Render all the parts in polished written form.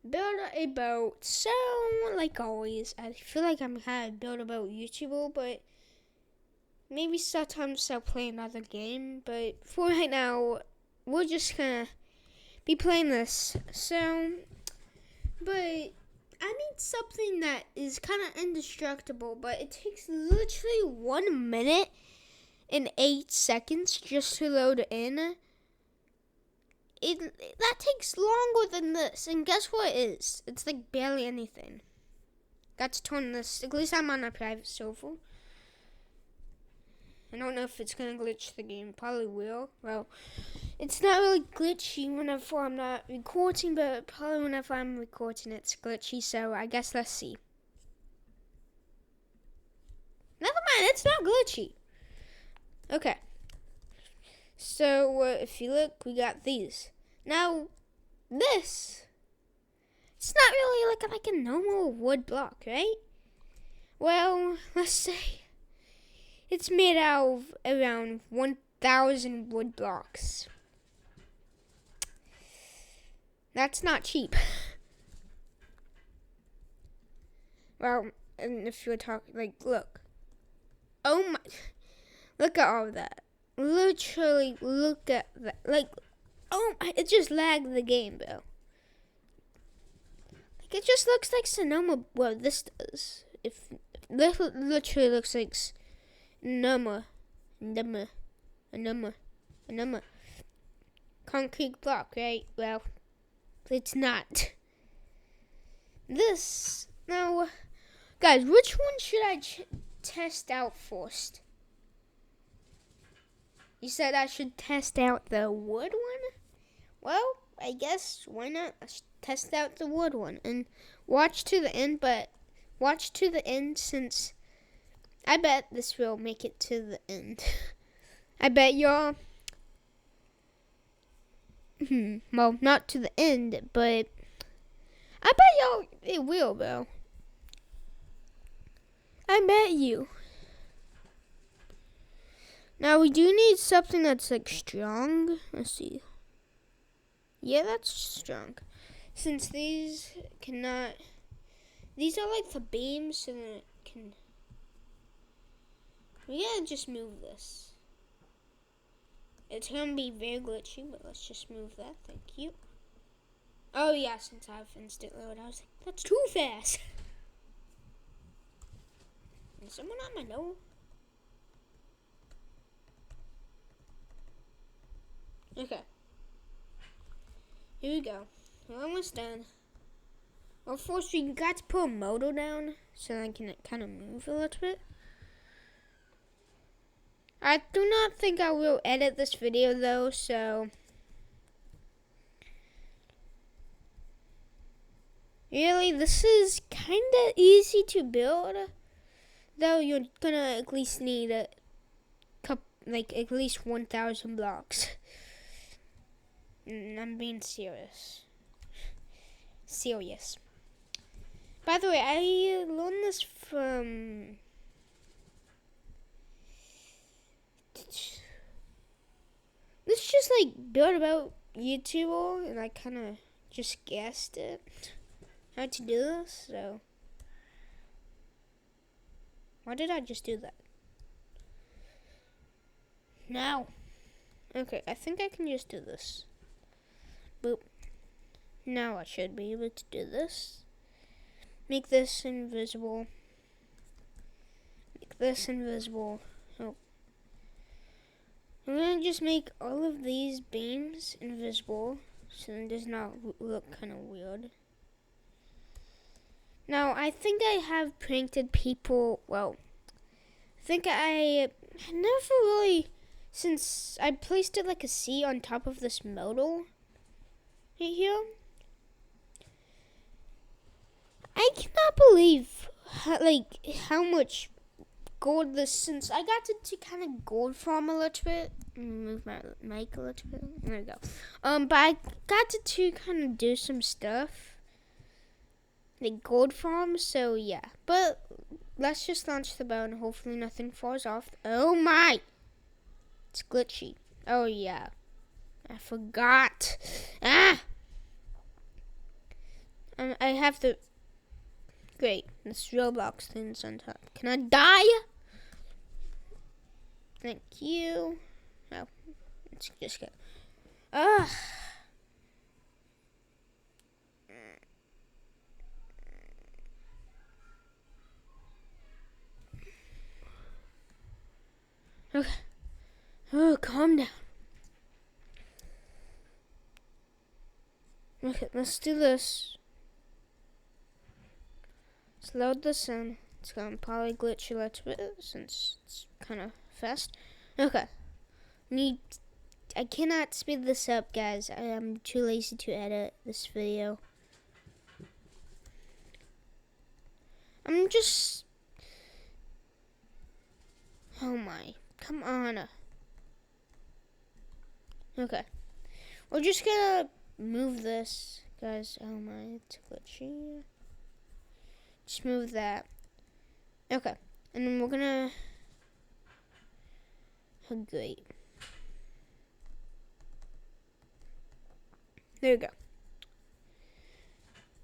build a boat. So, like always, I feel like I'm kind of build a boat YouTuber, but maybe sometimes I'll play another game. But for right now, we're just gonna be playing this. So, but I need something that is kind of indestructible, but it takes literally 1 minute and 8 seconds just to load in. That takes longer than this, and guess what it is? It's like barely anything. Got to turn this, at least I'm on a private server. I don't know if it's gonna glitch the game, probably will. Well, it's not really glitchy whenever I'm not recording, but probably whenever I'm recording it's glitchy, so I guess let's see. Never mind, it's not glitchy. Okay. So, if you look, we got these. Now, this, it's not really like a normal wood block, right? Well, let's say it's made out of around 1,000 wood blocks. That's not cheap. Well, and if you're talking, like, look. Oh my, look at all that. Literally, look at that. Like, oh, it just lagged the game, bro. Like, it just looks like Sonoma. Well, this does. If this literally looks like Sonoma, concrete block, right? Well, it's not. This now, guys. Which one should I test out first? You said I should test out the wood one? Well, I guess why not? Let's test out the wood one and watch to the end, but watch to the end since I bet this will make it to the end. I bet y'all, well, not to the end, but I bet y'all it will, bro. I bet you. Now we do need something that's like strong. Let's see. Yeah, that's strong. Since these cannot, these are like the beams, so that it can. We gotta just move this. It's gonna be very glitchy, but let's just move that. Thank you. Oh yeah, since I have instant load, I was like, that's too fast. Is someone on my door? Okay. Here we go. We're almost done. Well, first we got to put a motor down so I can kind of move a little bit. I do not think I will edit this video though, so really this is kind of easy to build, though you're gonna at least need a couple, like at least 1,000 blocks. I'm being serious. By the way, I learned this from this just like built about YouTuber, and I kind of just guessed it how to do this. So why did I just do that? Now, okay, I think I can just do this. Boop. Now I should be able to do this. Make this invisible. Make this invisible. Oh. I'm gonna just make all of these beams invisible so it does not look kind of weird. Now, I think I have painted people, well, I think I never really, since I placed it like a C on top of this modal right here, I cannot believe how much gold this, since I got to kind of gold farm a little bit. Move my mic a little bit. There we go. But I got to kind of do some stuff, like gold farm. So yeah. But let's just launch the bow and hopefully nothing falls off. Oh my! It's glitchy. Oh yeah. I forgot. I have the... Great, this Roblox thing's on top. Can I die? Thank you. Oh, let's just go. Ugh. Okay. Oh, calm down. Okay, let's do this. Let's load this in. It's gonna probably glitch a little bit since it's kind of fast. Okay. I cannot speed this up, guys. I am too lazy to edit this video. I'm just... Oh my. Come on. Okay. We're just gonna move this, guys. Oh my, it's glitchy. Just move that. Okay. And then we're gonna... Oh, great. There we go.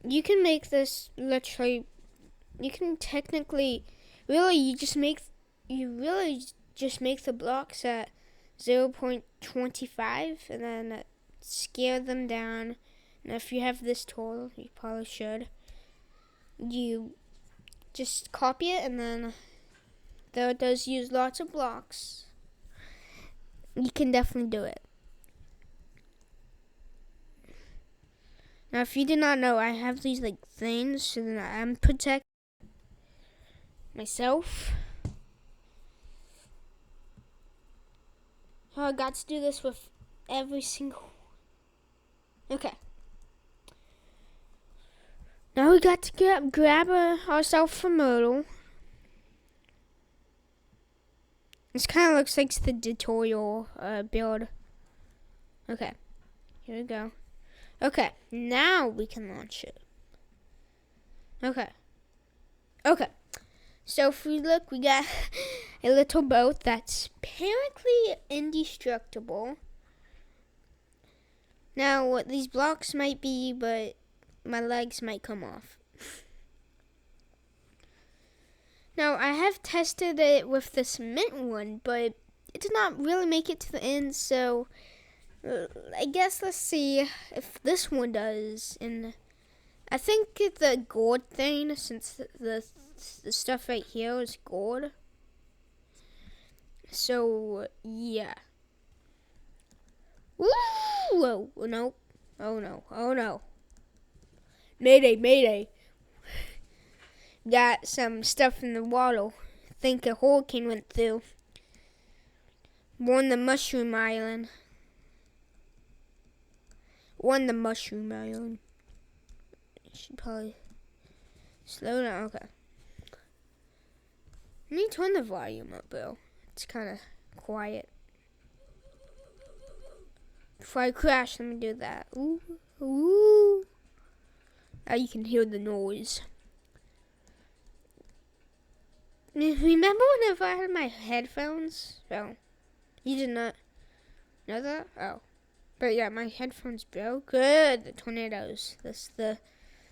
You can make this literally... You can technically... You really just make the blocks at 0.25 and then scale them down. And if you have this tool, you probably should. You just copy it, and then though it does use lots of blocks, you can definitely do it. Now, if you did not know, I have these like things so that I'm protect myself. Oh, I got to do this with every single... Okay. Now we got to grab ourselves a modal. This kind of looks like the tutorial build. Okay. Here we go. Okay. Now we can launch it. Okay. Okay. So if we look, we got a little boat that's apparently indestructible. Now, what these blocks might be, but my legs might come off. Now, I have tested it with the cement one, but it did not really make it to the end, so I guess let's see if this one does. And I think the gold thing, since the stuff right here is gold. So, yeah. Woo! Whoa, no. Oh, no. Oh, no. Mayday, mayday. Got some stuff in the water. Think a hurricane went through. Warn the Mushroom Island. Warn the Mushroom Island. Should probably slow down. Okay. Let me turn the volume up, Bill. It's kind of quiet. Before I crash, let me do that. Ooh, ooh. Now you can hear the noise. Remember whenever I had my headphones? Oh, you did not know that? Oh. But yeah, my headphones broke. Good, the tornadoes. This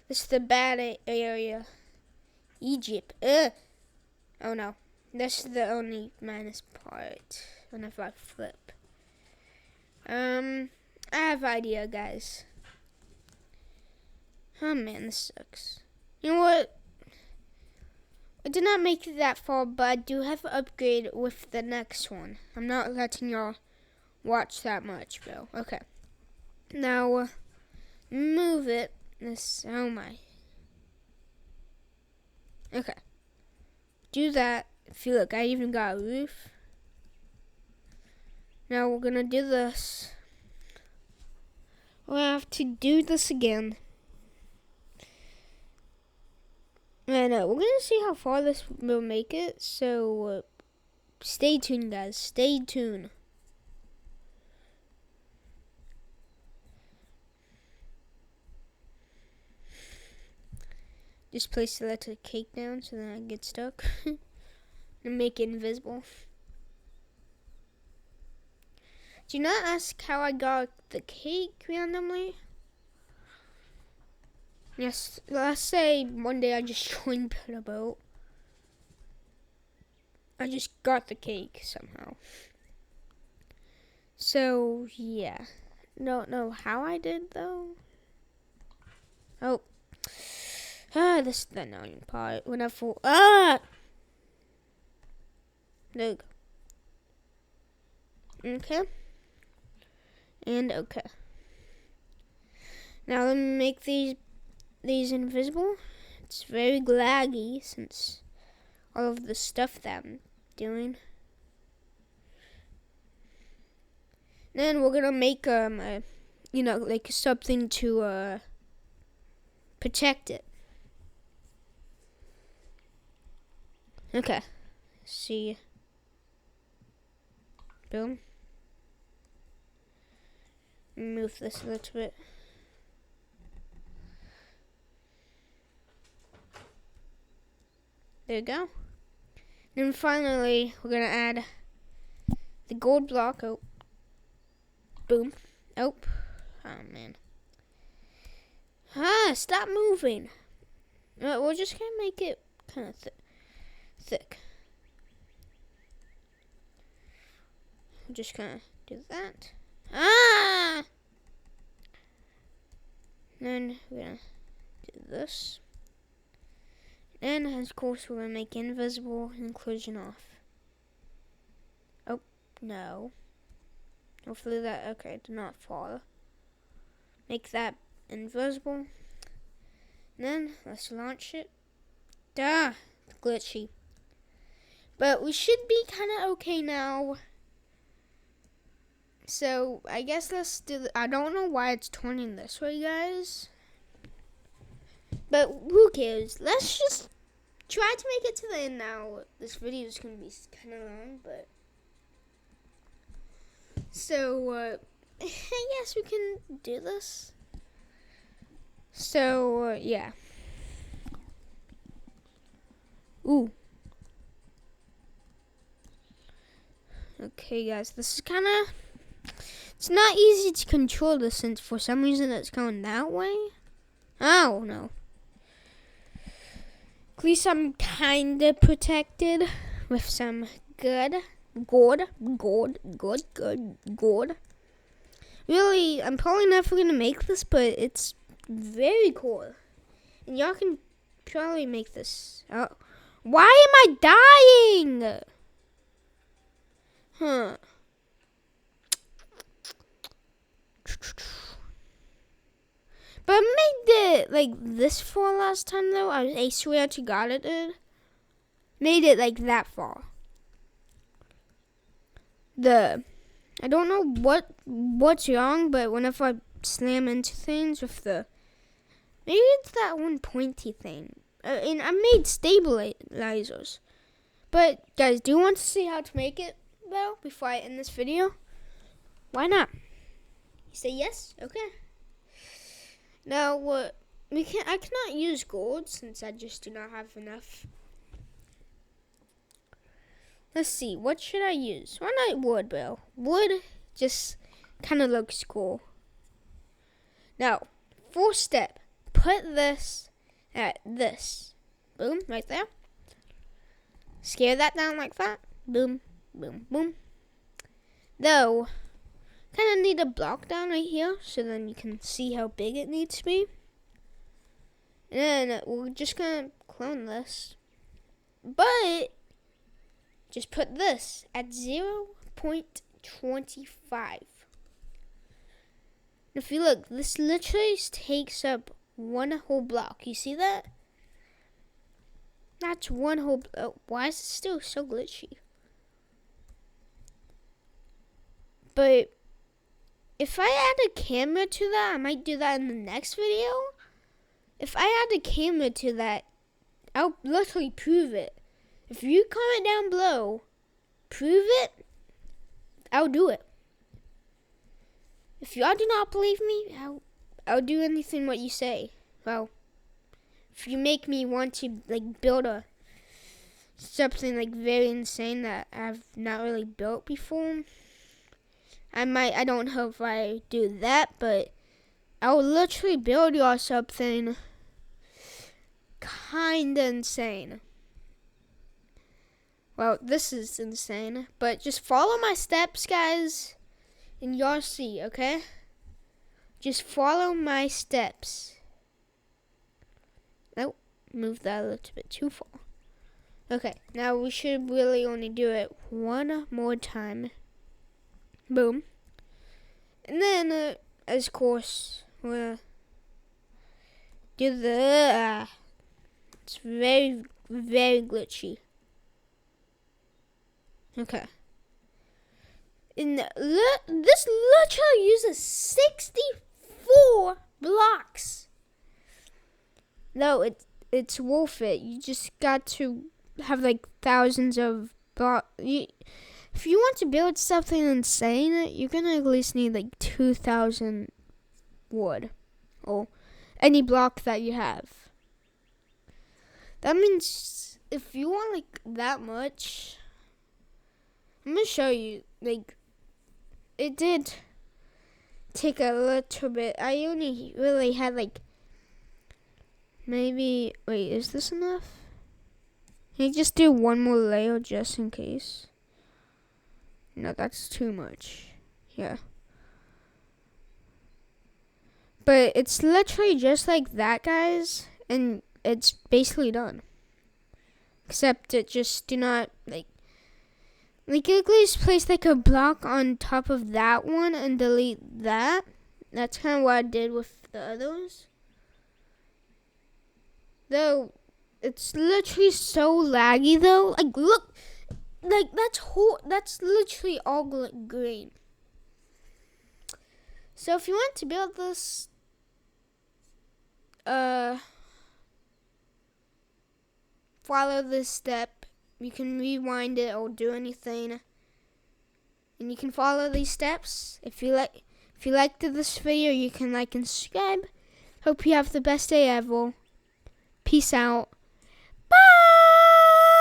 is the bad area. Egypt. Ugh. Oh no. This is the only minus part. Whenever I flip. I have an idea, guys. Oh man, this sucks. You know what? I did not make it that far, but I do have an upgrade with the next one. I'm not letting y'all watch that much, bro. Okay. Now, move it. This, oh my. Okay. Do that. Feel like I even got a roof. Now we're gonna do this. We'll have to do this again. And we're gonna see how far this will make it. So stay tuned, guys. Stay tuned. Just place the little cake down so that I get stuck. And make it invisible. Do not ask how I got the cake randomly. Yes, let's say one day I just joined Build a Boat. I just got the cake somehow. So, yeah. Don't know how I did, though. Oh. This is the annoying part. When I fall. There you go. Okay. And okay. Now let me make these invisible. It's very laggy since all of the stuff that I'm doing. Then we're gonna make like something to protect it. Okay. See. Boom. Move this a little bit. There you go. Then finally, we're gonna add the gold block. Oh. Boom. Oh. Oh, man. Stop moving. We're just gonna make it kind of thick. I'm just gonna do that. Then we're gonna do this. And of course we're gonna make invisible inclusion off. Oh, no. Hopefully that, okay, did not fall. Make that invisible. Then let's launch it. Glitchy. But we should be kind of okay now. So I guess let's do. I don't know why it's turning this way, guys. But who cares? Let's just try to make it to the end now. This video is gonna be kind of long, but so I guess we can do this. So yeah. Ooh. Okay, guys, this is kind of. It's not easy to control this since for some reason it's going that way. Oh, no. At least I'm kind of protected with some good. Really, I'm probably never going to make this, but it's very cool. And y'all can probably make this. Oh. Why am I dying? Huh. But I made it like this far last time though. I swear to God it did. Made it like that far. I don't know what's wrong, but whenever I slam into things with maybe it's that one pointy thing. And I made stabilizers. But guys, do you want to see how to make it though before I end this video? Why not? You say yes? Okay. Now, I cannot use gold since I just do not have enough. Let's see, what should I use? Why not wood, bro? Wood just kind of looks cool. Now, fourth step, put this at this. Boom, right there. Scale that down like that. Boom, boom, boom. Though, kind of need a block down right here so then you can see how big it needs to be. And then we're just gonna clone this, but just put this at 0.25. If you look, this literally takes up one whole block. You see that? That's one whole. Why is it still so glitchy? But if I add a camera to that, I might do that in the next video. If I add a camera to that, I'll literally prove it. If you comment down below, prove it, I'll do it. If y'all do not believe me, I'll do anything what you say. Well, if you make me want to like build something like very insane that I've not really built before, I don't know if I do that, but I'll literally build y'all something kinda insane. Well, this is insane, but just follow my steps, guys, and you'll see, okay? Just follow my steps. Oh, move that a little bit too far. Okay, now we should really only do it one more time. Boom. And then, of course, we'll do the... it's very, very glitchy. Okay. And this literally uses 64 blocks. No, it's worth it. You just got to have like thousands of blocks. If you want to build something insane, you're gonna at least need like 2,000 wood or any block that you have. That means if you want like that much, I'm gonna show you. Like, it did take a little bit. I only really had like maybe. Wait, is this enough? Can you just do one more layer just in case? No, that's too much. Yeah. But it's literally just like that, guys, and it's basically done. Except it just do not like you at least place like a block on top of that one and delete that. That's kind of what I did with the others. Though it's literally so laggy though. Like look, like that's literally all green. So if you want to build this, follow this step. You can rewind it or do anything, and you can follow these steps. If you liked this video, you can like and subscribe. Hope you have the best day ever. Peace out.